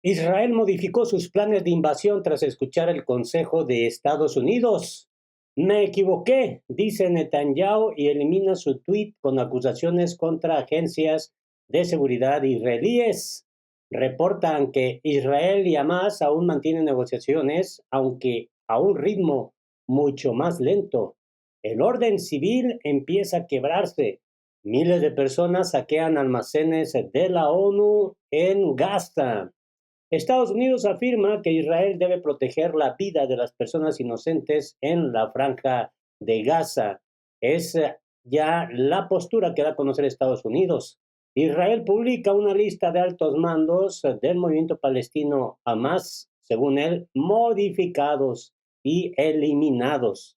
Israel modificó sus planes de invasión tras escuchar el consejo de Estados Unidos. Me equivoqué, dice Netanyahu y elimina su tuit con acusaciones contra agencias de seguridad israelíes. Reportan que Israel y Hamas aún mantienen negociaciones, aunque a un ritmo mucho más lento. El orden civil empieza a quebrarse. Miles de personas saquean almacenes de la ONU en Gaza. Estados Unidos afirma que Israel debe proteger la vida de las personas inocentes en la franja de Gaza. Es ya la postura que da a conocer Estados Unidos. Israel publica una lista de altos mandos del movimiento palestino Hamas, según él, modificados y eliminados.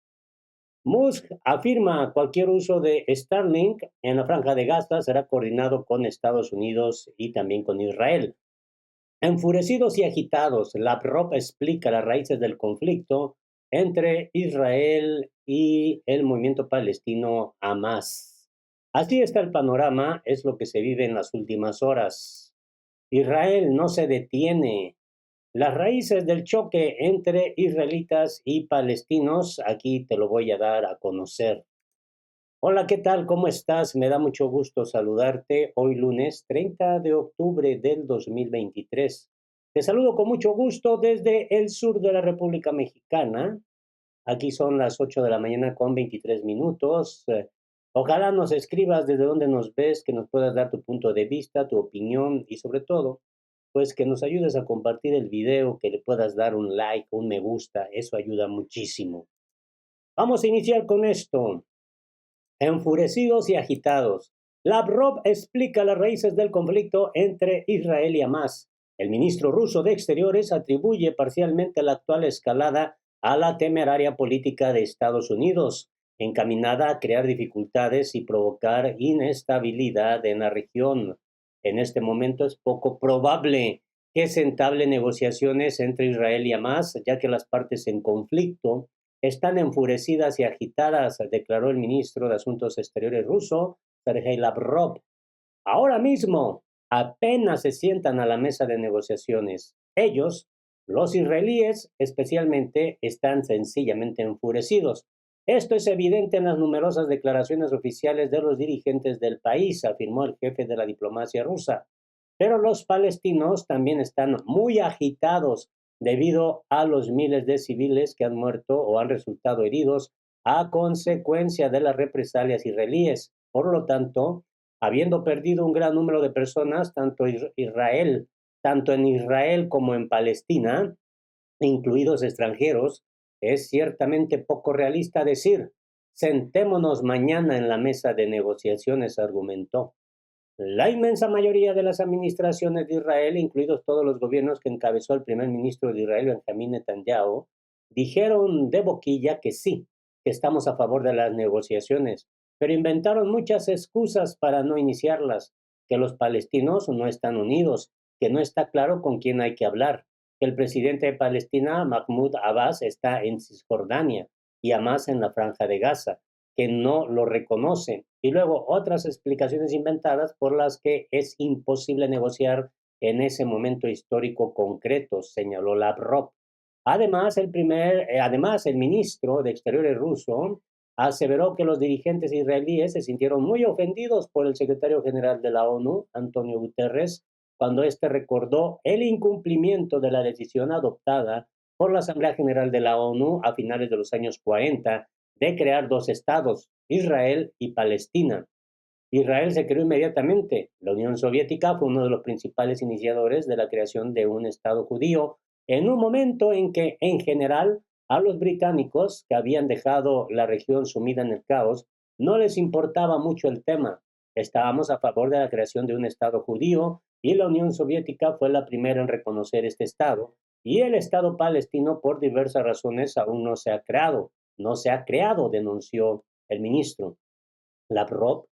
Musk afirma cualquier uso de Starlink en la franja de Gaza será coordinado con Estados Unidos y también con Israel. Enfurecidos y agitados, Lavrov explica las raíces del conflicto entre Israel y el movimiento palestino Hamas. Así está el panorama, es lo que se vive en las últimas horas. Israel no se detiene. Las raíces del choque entre israelitas y palestinos, aquí te lo voy a dar a conocer. Hola, ¿qué tal? ¿Cómo estás? Me da mucho gusto saludarte hoy lunes 30 de octubre del 2023. Te saludo con mucho gusto desde el sur de la República Mexicana. Aquí son las 8 de la mañana con 23 minutos. Ojalá nos escribas desde dónde nos ves, que nos puedas dar tu punto de vista, tu opinión y sobre todo, pues que nos ayudes a compartir el video, que le puedas dar un like, un me gusta. Eso ayuda muchísimo. Vamos a iniciar con esto. Enfurecidos y agitados, Lavrov explica las raíces del conflicto entre Israel y Hamas. El ministro ruso de Exteriores atribuye parcialmente la actual escalada a la temeraria política de Estados Unidos, encaminada a crear dificultades y provocar inestabilidad en la región. En este momento es poco probable que se entablen negociaciones entre Israel y Hamas, ya que las partes en conflicto están enfurecidas y agitadas, declaró el ministro de Asuntos Exteriores ruso, Sergei Lavrov. Ahora mismo apenas se sientan a la mesa de negociaciones. Ellos, los israelíes especialmente, están sencillamente enfurecidos. Esto es evidente en las numerosas declaraciones oficiales de los dirigentes del país, afirmó el jefe de la diplomacia rusa. Pero los palestinos también están muy agitados debido a los miles de civiles que han muerto o han resultado heridos a consecuencia de las represalias israelíes. Por lo tanto, habiendo perdido un gran número de personas, tanto en Israel como en Palestina, incluidos extranjeros, es ciertamente poco realista decir, sentémonos mañana en la mesa de negociaciones, argumentó. La inmensa mayoría de las administraciones de Israel, incluidos todos los gobiernos que encabezó el primer ministro de Israel, Benjamín Netanyahu, dijeron de boquilla que sí, que estamos a favor de las negociaciones, pero inventaron muchas excusas para no iniciarlas, que los palestinos no están unidos, que no está claro con quién hay que hablar, que el presidente de Palestina, Mahmoud Abbas, está en Cisjordania y Hamas en la Franja de Gaza, que no lo reconocen, y luego otras explicaciones inventadas por las que es imposible negociar en ese momento histórico concreto, señaló Lavrov. Además, el ministro de Exteriores ruso aseveró que los dirigentes israelíes se sintieron muy ofendidos por el secretario general de la ONU, Antonio Guterres, cuando éste recordó el incumplimiento de la decisión adoptada por la Asamblea General de la ONU a finales de los años 40 de crear dos estados, Israel y Palestina. Israel se creó inmediatamente. La Unión Soviética fue uno de los principales iniciadores de la creación de un estado judío en un momento en que, en general, a los británicos, que habían dejado la región sumida en el caos, no les importaba mucho el tema. Estábamos a favor de la creación de un estado judío y la Unión Soviética fue la primera en reconocer este estado y el estado palestino por diversas razones aún no se ha creado, denunció el ministro. Lavrov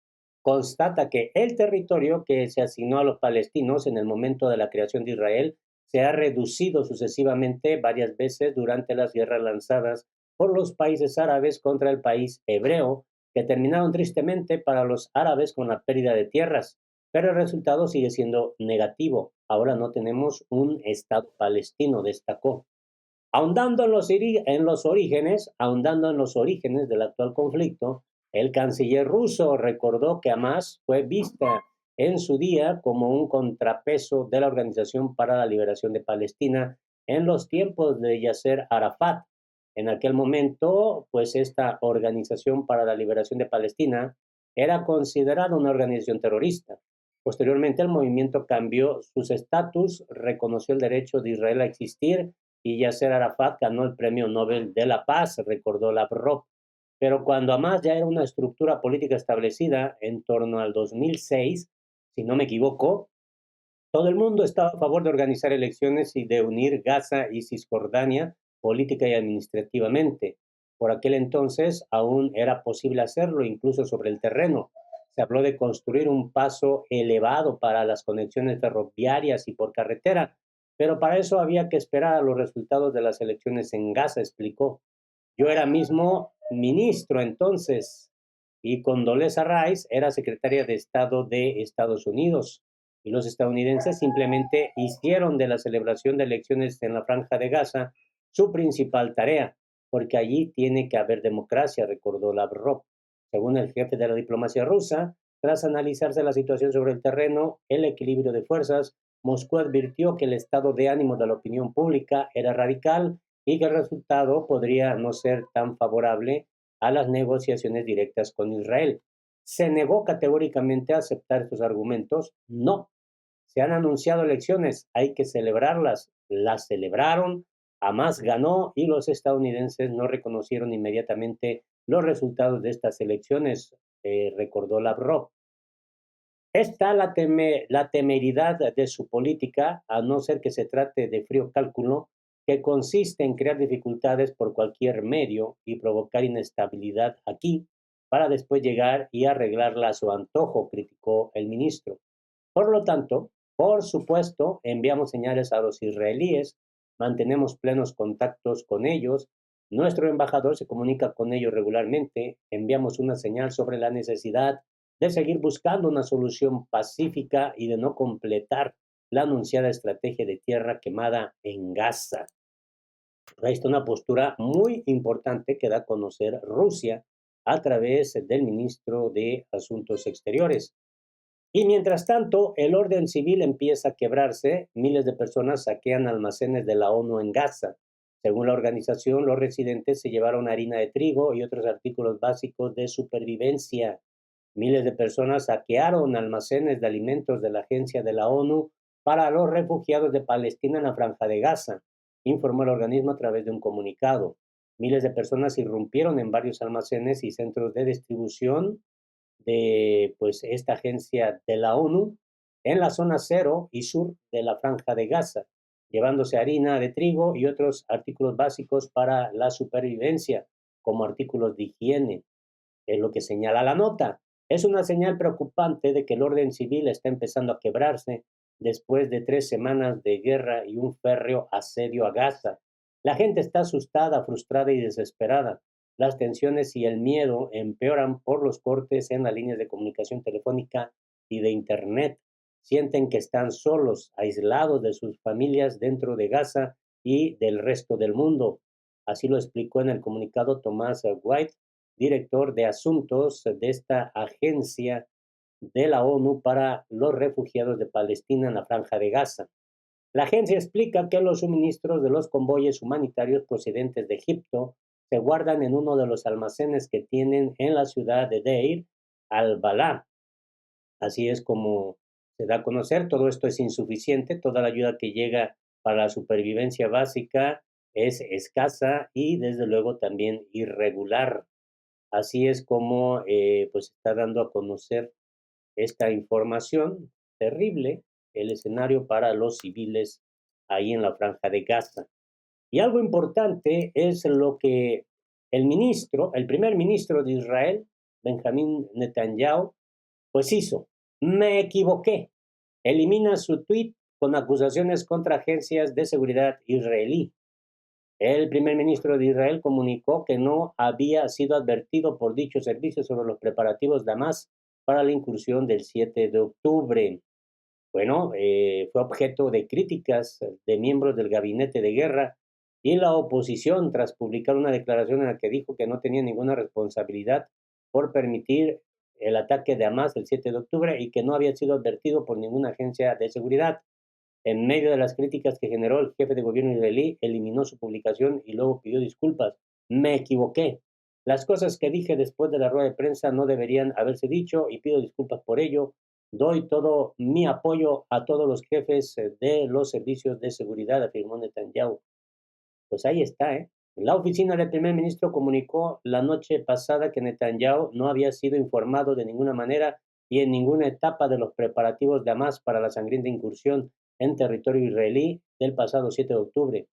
constata que el territorio que se asignó a los palestinos en el momento de la creación de Israel se ha reducido sucesivamente varias veces durante las guerras lanzadas por los países árabes contra el país hebreo, que terminaron tristemente para los árabes con la pérdida de tierras. pero el resultado sigue siendo negativo. Ahora no tenemos un Estado palestino, destacó. Ahondando en los orígenes del actual conflicto, el canciller ruso recordó que Hamas fue vista en su día como un contrapeso de la Organización para la Liberación de Palestina en los tiempos de Yasser Arafat. En aquel momento, pues esta Organización para la Liberación de Palestina era considerada una organización terrorista. Posteriormente, el movimiento cambió sus estatus, reconoció el derecho de Israel a existir y Yasser Arafat ganó el Premio Nobel de la Paz, recordó Lavrov. Pero cuando Hamas ya era una estructura política establecida en torno al 2006, si no me equivoco, todo el mundo estaba a favor de organizar elecciones y de unir Gaza y Cisjordania política y administrativamente. Por aquel entonces aún era posible hacerlo, incluso sobre el terreno. Se habló de construir un paso elevado para las conexiones ferroviarias y por carretera, pero para eso había que esperar a los resultados de las elecciones en Gaza, explicó. Yo era mismo ministro entonces y Condoleezza Rice era secretaria de Estado de Estados Unidos y los estadounidenses simplemente hicieron de la celebración de elecciones en la Franja de Gaza su principal tarea, porque allí tiene que haber democracia, recordó Lavrov. Según el jefe de la diplomacia rusa, tras analizarse la situación sobre el terreno, el equilibrio de fuerzas, Moscú advirtió que el estado de ánimo de la opinión pública era radical y que el resultado podría no ser tan favorable a las negociaciones directas con Israel. Se negó categóricamente a aceptar estos argumentos. No, se han anunciado elecciones, hay que celebrarlas. Las celebraron, Hamas ganó y los estadounidenses no reconocieron inmediatamente los resultados de estas elecciones, recordó Lavrov. Está la temeridad de su política, a no ser que se trate de frío cálculo, que consiste en crear dificultades por cualquier medio y provocar inestabilidad aquí, para después llegar y arreglarla a su antojo, criticó el ministro. Por lo tanto, por supuesto, enviamos señales a los israelíes, mantenemos plenos contactos con ellos, nuestro embajador se comunica con ellos regularmente, enviamos una señal sobre la necesidad de seguir buscando una solución pacífica y de no completar la anunciada estrategia de tierra quemada en Gaza. Ahí está una postura muy importante que da a conocer Rusia a través del ministro de Asuntos Exteriores. Y mientras tanto, el orden civil empieza a quebrarse, miles de personas saquean almacenes de la ONU en Gaza. Según la organización, los residentes se llevaron harina de trigo y otros artículos básicos de supervivencia. Miles de personas saquearon almacenes de alimentos de la Agencia de la ONU para los refugiados de Palestina en la Franja de Gaza, informó el organismo a través de un comunicado. Miles de personas irrumpieron en varios almacenes y centros de distribución de pues esta agencia de la ONU en la zona cero y sur de la Franja de Gaza, llevándose harina de trigo y otros artículos básicos para la supervivencia, como artículos de higiene, es lo que señala la nota. Es una señal preocupante de que el orden civil está empezando a quebrarse después de 3 semanas de guerra y un férreo asedio a Gaza. La gente está asustada, frustrada y desesperada. Las tensiones y el miedo empeoran por los cortes en las líneas de comunicación telefónica y de Internet. Sienten que están solos, aislados de sus familias dentro de Gaza y del resto del mundo. Así lo explicó en el comunicado Tomás White, director de asuntos de esta agencia de la ONU para los refugiados de Palestina en la Franja de Gaza. La agencia explica que los suministros de los convoyes humanitarios procedentes de Egipto se guardan en uno de los almacenes que tienen en la ciudad de Deir al-Balá. Así es como se da a conocer, todo esto es insuficiente, toda la ayuda que llega para la supervivencia básica es escasa y desde luego también irregular. Así es como pues está dando a conocer esta información terrible, el escenario para los civiles ahí en la Franja de Gaza. Y algo importante es lo que el primer ministro de Israel, Benjamín Netanyahu, pues hizo. Me equivoqué. Elimina su tuit con acusaciones contra agencias de seguridad israelí. El primer ministro de Israel comunicó que no había sido advertido por dicho servicio sobre los preparativos de Hamas para la incursión del 7 de octubre. Bueno, fue objeto de críticas de miembros del gabinete de guerra y la oposición tras publicar una declaración en la que dijo que no tenía ninguna responsabilidad por permitir el ataque de Hamas el 7 de octubre y que no había sido advertido por ninguna agencia de seguridad. En medio de las críticas que generó, el jefe de gobierno israelí eliminó su publicación y luego pidió disculpas. Me equivoqué. Las cosas que dije después de la rueda de prensa no deberían haberse dicho y pido disculpas por ello. Doy todo mi apoyo a todos los jefes de los servicios de seguridad, afirmó Netanyahu. Pues ahí está, ¿eh? La oficina del primer ministro comunicó la noche pasada que Netanyahu no había sido informado de ninguna manera y en ninguna etapa de los preparativos de Hamas para la sangrienta incursión en territorio israelí del pasado 7 de octubre.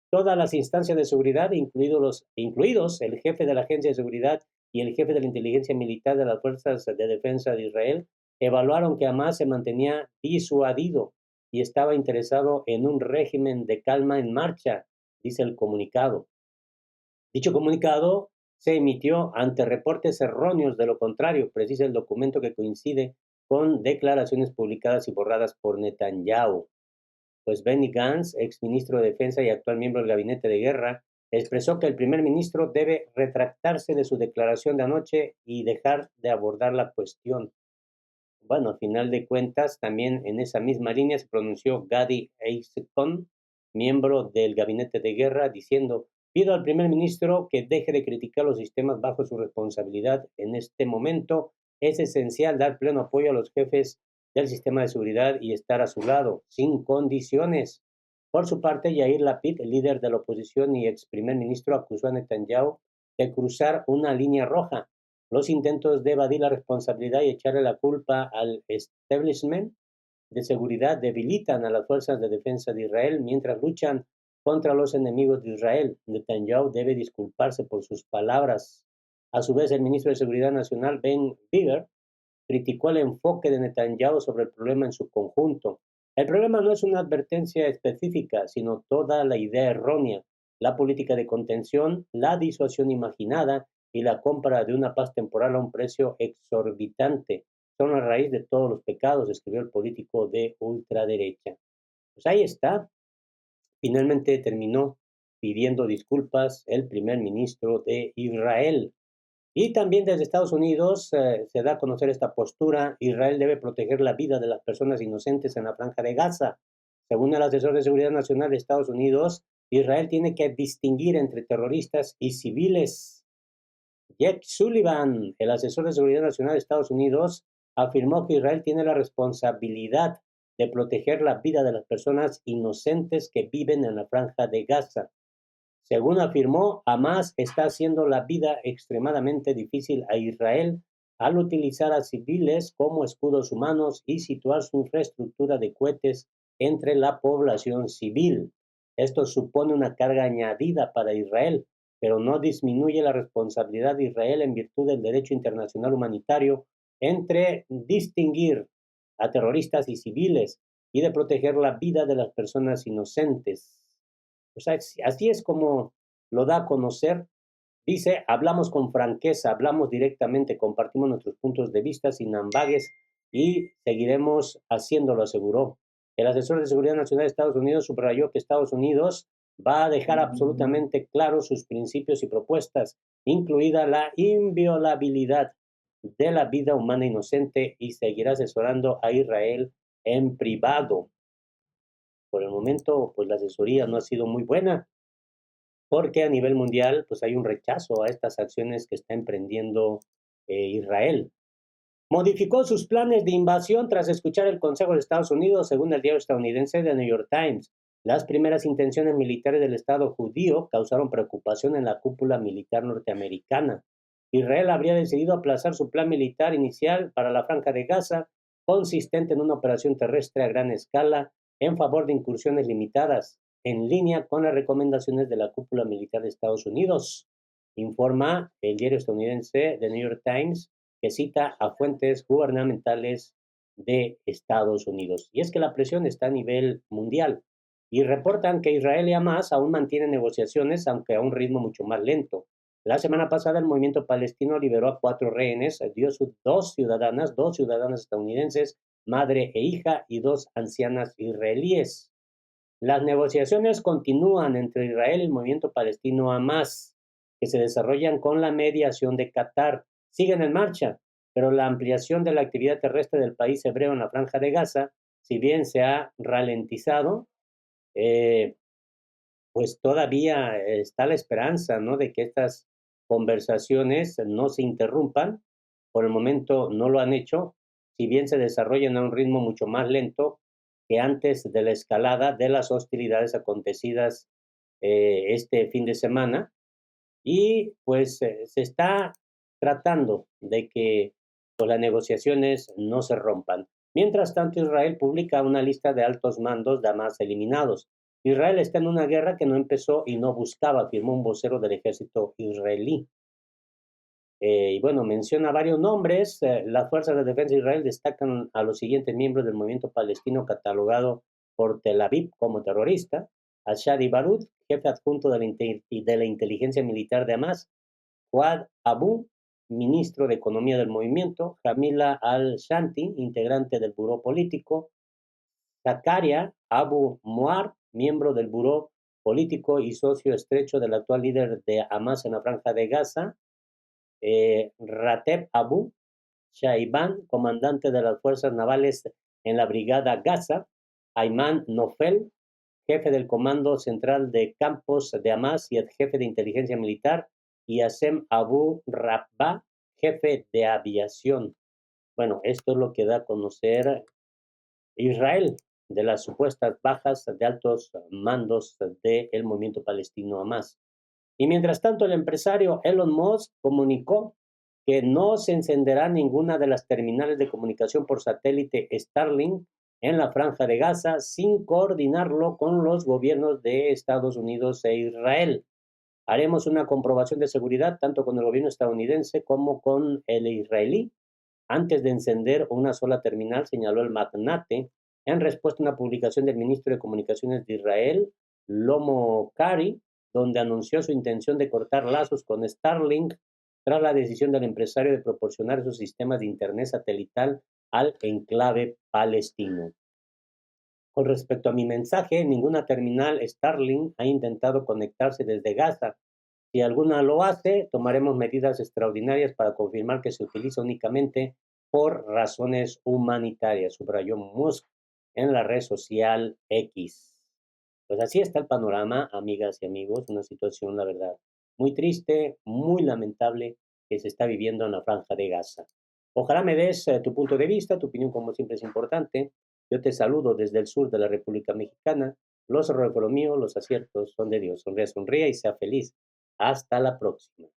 Todas las instancias de seguridad, incluidos el jefe de la Agencia de Seguridad y el jefe de la inteligencia militar de las Fuerzas de Defensa de Israel, evaluaron que Hamas se mantenía disuadido y estaba interesado en un régimen de calma en marcha, dice el comunicado. Dicho comunicado se emitió ante reportes erróneos de lo contrario, precisa el documento que coincide con declaraciones publicadas y borradas por Netanyahu. Pues Benny Gantz, exministro de Defensa y actual miembro del gabinete de guerra, expresó que el primer ministro debe retractarse de su declaración de anoche y dejar de abordar la cuestión. Bueno, a final de cuentas, también en esa misma línea se pronunció Gadi Eisenkot, miembro del gabinete de guerra, diciendo: pido al primer ministro que deje de criticar los sistemas bajo su responsabilidad en este momento. Es esencial dar pleno apoyo a los jefes del sistema de seguridad y estar a su lado, sin condiciones. Por su parte, Yair Lapid, el líder de la oposición y ex primer ministro, acusó a Netanyahu de cruzar una línea roja. Los intentos de evadir la responsabilidad y echarle la culpa al establishment de seguridad debilitan a las fuerzas de defensa de Israel mientras luchan contra los enemigos de Israel. Netanyahu debe disculparse por sus palabras. A su vez, el ministro de Seguridad Nacional, Ben Gvir, criticó el enfoque de Netanyahu sobre el problema en su conjunto. El problema no es una advertencia específica, sino toda la idea errónea, la política de contención, la disuasión imaginada y la compra de una paz temporal a un precio exorbitante. Son la raíz de todos los pecados, escribió el político de ultraderecha. Pues ahí está. Finalmente terminó pidiendo disculpas el primer ministro de Israel. Y también desde Estados Unidos se da a conocer esta postura: Israel debe proteger la vida de las personas inocentes en la franja de Gaza. Según el asesor de seguridad nacional de Estados Unidos, Israel tiene que distinguir entre terroristas y civiles. Jake Sullivan, el asesor de seguridad nacional de Estados Unidos, afirmó que Israel tiene la responsabilidad de proteger la vida de las personas inocentes que viven en la franja de Gaza. Según afirmó, Hamas está haciendo la vida extremadamente difícil a Israel al utilizar a civiles como escudos humanos y situar su infraestructura de cohetes entre la población civil. Esto supone una carga añadida para Israel, pero no disminuye la responsabilidad de Israel en virtud del derecho internacional humanitario entre distinguir a terroristas y civiles y de proteger la vida de las personas inocentes. O sea, así es como lo da a conocer. Dice: hablamos con franqueza, hablamos directamente, compartimos nuestros puntos de vista sin ambages y seguiremos haciéndolo, aseguró. El asesor de seguridad nacional de Estados Unidos subrayó que Estados Unidos va a dejar absolutamente claros sus principios y propuestas, incluida la inviolabilidad de la vida humana inocente, y seguirá asesorando a Israel en privado. Por el momento, pues la asesoría no ha sido muy buena, porque a nivel mundial, pues hay un rechazo a estas acciones que está emprendiendo Israel. Modificó sus planes de invasión tras escuchar el Consejo de Estados Unidos, según el diario estadounidense The New York Times. Las primeras intenciones militares del Estado judío causaron preocupación en la cúpula militar norteamericana. Israel habría decidido aplazar su plan militar inicial para la Franja de Gaza, consistente en una operación terrestre a gran escala en favor de incursiones limitadas, en línea con las recomendaciones de la cúpula militar de Estados Unidos, informa el diario estadounidense The New York Times, que cita a fuentes gubernamentales de Estados Unidos. Y es que la presión está a nivel mundial y reportan que Israel y Hamas aún mantienen negociaciones, aunque a un ritmo mucho más lento. La semana pasada el movimiento palestino liberó a 4 rehenes, dio dos ciudadanas estadounidenses, madre e hija, y 2 ancianas israelíes. Las negociaciones continúan entre Israel y el movimiento palestino Hamas, que se desarrollan con la mediación de Qatar. Siguen en marcha, pero la ampliación de la actividad terrestre del país hebreo en la Franja de Gaza, si bien se ha ralentizado, eh, pues todavía está la esperanza, ¿no?, de que estas conversaciones no se interrumpan. Por el momento no lo han hecho, si bien se desarrollan a un ritmo mucho más lento que antes de la escalada de las hostilidades acontecidas este fin de semana. Y pues se está tratando de que pues, las negociaciones no se rompan. Mientras tanto, Israel publica una lista de altos mandos de Hamas eliminados. Israel está en una guerra que no empezó y no buscaba, afirmó un vocero del ejército israelí. Y bueno, menciona varios nombres. Las fuerzas de defensa de Israel destacan a los siguientes miembros del movimiento palestino catalogado por Tel Aviv como terrorista: a Shadi Barud, jefe adjunto de la inteligencia militar de Hamas; Fuad Abu, ministro de Economía del movimiento; Jamila al-Shanti, integrante del buró político; Zakaria Abu Muar, miembro del buró político y socio estrecho del actual líder de Hamas en la Franja de Gaza; Rateb Abu Shaiban, comandante de las fuerzas navales en la Brigada Gaza; Ayman Nofel, jefe del Comando Central de Campos de Hamas y el jefe de inteligencia militar; y Hasem Abu Rabba, jefe de aviación. Bueno, esto es lo que da a conocer Israel de las supuestas bajas de altos mandos del movimiento palestino Hamas. Y mientras tanto, el empresario Elon Musk comunicó que no se encenderá ninguna de las terminales de comunicación por satélite Starlink en la Franja de Gaza sin coordinarlo con los gobiernos de Estados Unidos e Israel. Haremos una comprobación de seguridad tanto con el gobierno estadounidense como con el israelí antes de encender una sola terminal, señaló el magnate en respuesta a una publicación del ministro de Comunicaciones de Israel, Lomo Kari, donde anunció su intención de cortar lazos con Starlink tras la decisión del empresario de proporcionar esos sistemas de internet satelital al enclave palestino. Con respecto a mi mensaje, ninguna terminal Starlink ha intentado conectarse desde Gaza. Si alguna lo hace, tomaremos medidas extraordinarias para confirmar que se utiliza únicamente por razones humanitarias, subrayó Musk en la red social X. Pues así está el panorama, amigas y amigos, una situación, la verdad, muy triste, muy lamentable que se está viviendo en la Franja de Gaza. Ojalá me des tu punto de vista, tu opinión como siempre es importante. Yo te saludo desde el sur de la República Mexicana. Los errores fueron míos, los aciertos son de Dios. Sonríe, sonríe y sea feliz. Hasta la próxima.